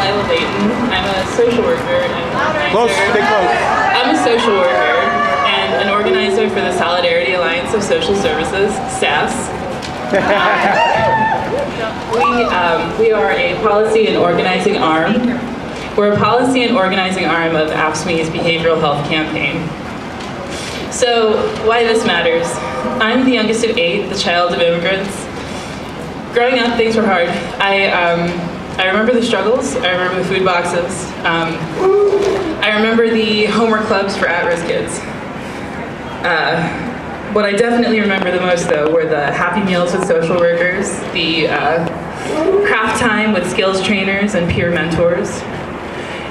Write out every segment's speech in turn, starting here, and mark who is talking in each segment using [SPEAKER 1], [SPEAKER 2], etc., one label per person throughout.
[SPEAKER 1] Lila Layton. I'm a social worker and
[SPEAKER 2] Close, stay close.
[SPEAKER 1] I'm a social worker and an organizer for the Solidarity Alliance of Social Services, SAS. We are a policy and organizing arm. We're a policy and organizing arm of AFSCME's behavioral health campaign. So, why this matters? I'm the youngest of 8, the child of immigrants. Growing up, things were hard. I remember the struggles. I remember the food boxes. I remember the homework clubs for at-risk kids. What I definitely remember the most, though, were the happy meals with social workers, the craft time with skills trainers and peer mentors,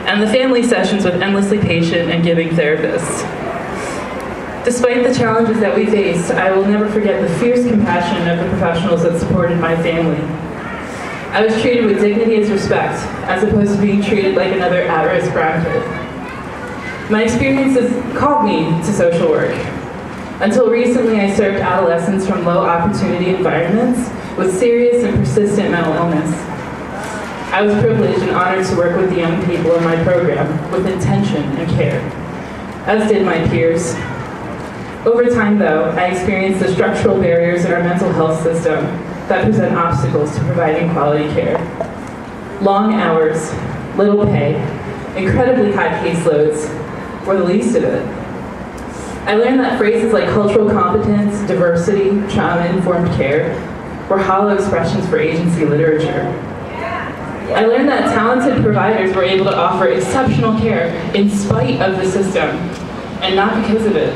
[SPEAKER 1] and the family sessions with endlessly patient and giving therapists. Despite the challenges that we faced, I will never forget the fierce compassion of the professionals that supported my family. I was treated with dignity as respect, as opposed to being treated like another at-risk brown kid. My experiences called me to social work. Until recently, I served adolescents from low-opportunity environments with serious and persistent mental illness. I was privileged and honored to work with the young people in my program with intention and care, as did my peers. Over time, though, I experienced the structural barriers in our mental health system that present obstacles to providing quality care. Long hours, little pay, incredibly high caseloads were the least of it. I learned that phrases like cultural competence, diversity, trauma-informed care were hollow expressions for agency literature. I learned that talented providers were able to offer exceptional care in spite of the system, and not because of it.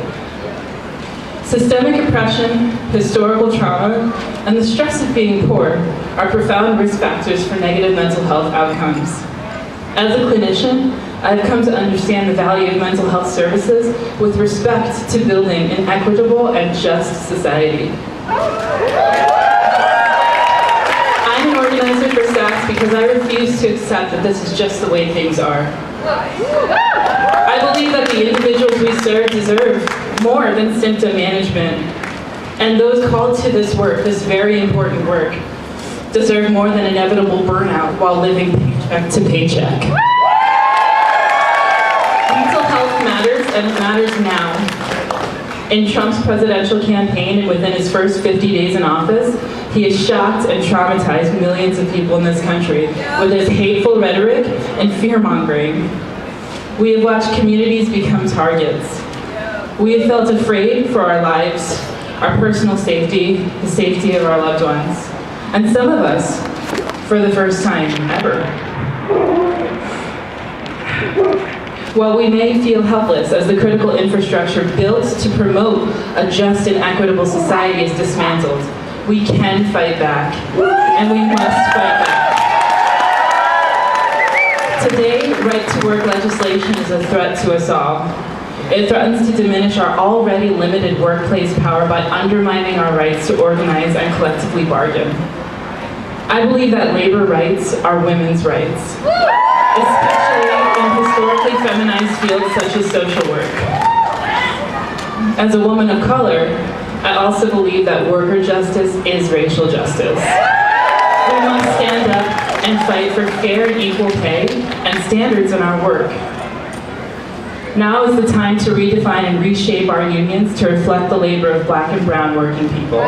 [SPEAKER 1] Systemic oppression, historical trauma, and the stress of being poor are profound risk factors for negative mental health outcomes. As a clinician, I've come to understand the value of mental health services with respect to building an equitable and just society. I'm an organizer for SAS because I refuse to accept that this is just the way things are. I believe that the individuals we serve deserve more than symptom management, and those called to this work, this very important work, deserve more than inevitable burnout while living paycheck to paycheck. Mental health matters, and it matters now. In Trump's presidential campaign and within his first 50 days in office, he has shocked and traumatized millions of people in this country with his hateful rhetoric and fear-mongering. We have watched communities become targets. We have felt afraid for our lives, our personal safety, the safety of our loved ones, and some of us, for the first time ever. While we may feel helpless as the critical infrastructure built to promote a just and equitable society is dismantled, we can fight back, and we must fight back. Today, right-to-work legislation is a threat to us all. It threatens to diminish our already limited workplace power by undermining our rights to organize and collectively bargain. I believe that labor rights are women's rights, especially in historically feminized fields such as social work. As a woman of color, I also believe that worker justice is racial justice. We must stand up and fight for fair and equal pay and standards in our work. Now is the time to redefine and reshape our unions to reflect the labor of Black and brown working people.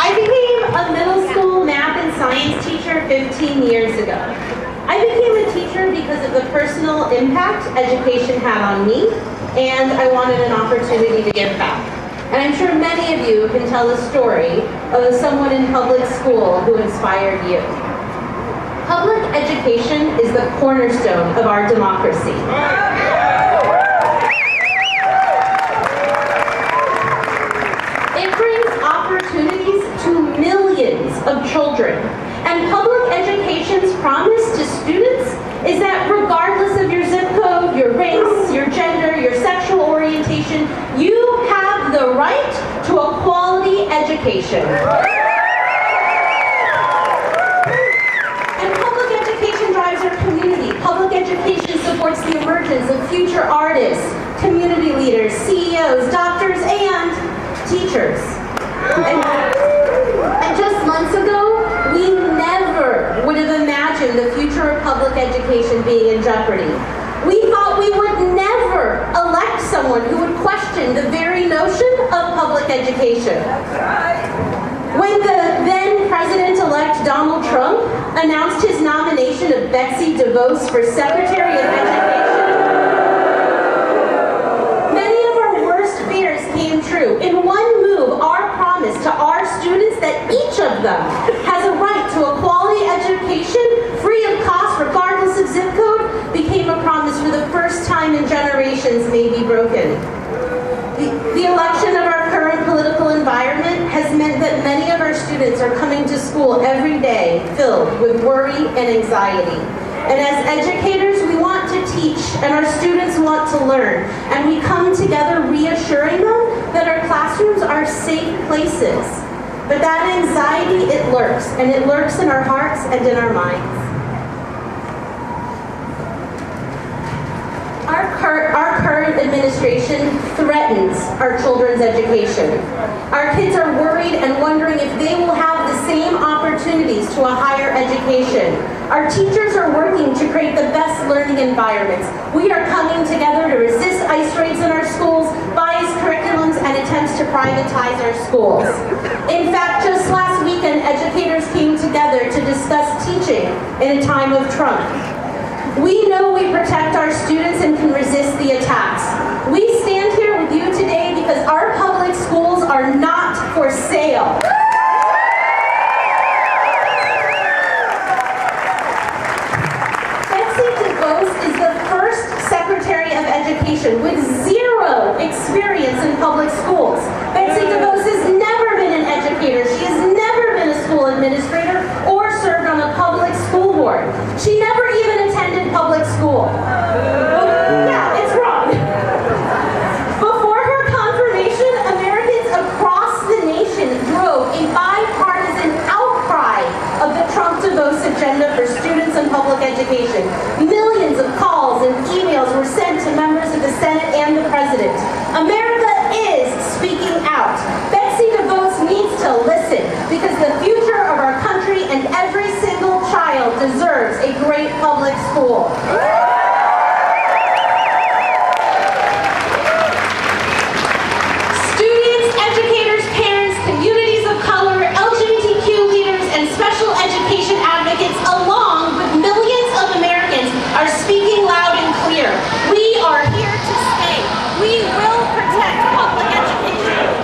[SPEAKER 3] I became a middle school math and science teacher 15 years ago. I became a teacher because of the personal impact education had on me, and I wanted an opportunity to give back. And I'm sure many of you can tell the story of someone in public school who inspired you. Public education is the cornerstone of our democracy. It brings opportunities to millions of children. And public education's promise to students is that regardless of your zip code, your race, your gender, your sexual orientation, you have the right to a quality education. Our community. Public education supports the emergence of future artists, community leaders, CEOs, doctors, and teachers. And just months ago, public education being in jeopardy. We thought we would never elect someone who would question the very notion of public education. When the then President-elect Donald Trump announced his nomination of Betsy DeVos for Secretary of Education, many of our worst fears came true. In one move, our promise to our students that each of them has a right to a quality education free of cost regardless of zip code became a promise for the first time in generations may be broken. The election of our current political environment has meant that many of our students are coming to school every day filled with worry and anxiety. And as educators, we want to teach, and our students want to learn. And we come together reassuring them that our classrooms are safe places. But that anxiety, it lurks, and it lurks in our hearts and in our minds. Our current administration threatens our children's education. Our kids are worried and wondering if they will have the same opportunities to a higher education. Our teachers are working to create the best learning environments. We are coming together to resist ICE raids in our schools, biased curriculums, and attempts to privatize our schools. In fact, just last weekend, educators came together to discuss teaching in a time of Trump. We know we protect our students and can resist the attacks. We stand here with you today because our public schools are not for sale. Betsy DeVos is the first Secretary of Education with zero experience in public schools. Betsy DeVos has never been an educator. She has never been a school administrator or served on a public school board. She never even attended public school. Yeah, it's wrong. Before her confirmation, Americans across the nation drove a bipartisan outcry of the Trump-DeVos agenda for students and public education. Millions of calls and emails were sent to members of the Senate and the President. America is speaking out. Betsy DeVos needs to listen because the future of our country and every single child deserves a great public school. Students, educators, parents, communities of color, LGBTQ leaders, and special education advocates, along with millions of Americans, are speaking loud and clear. We are here to stay. We will protect public education.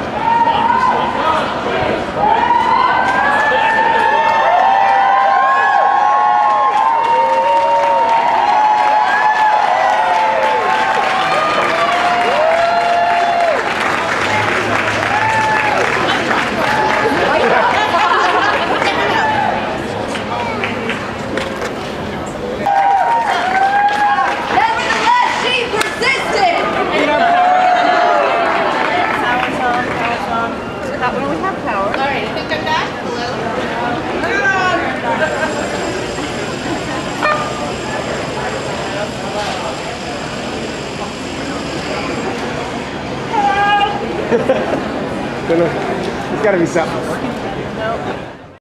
[SPEAKER 2] There's gotta be something.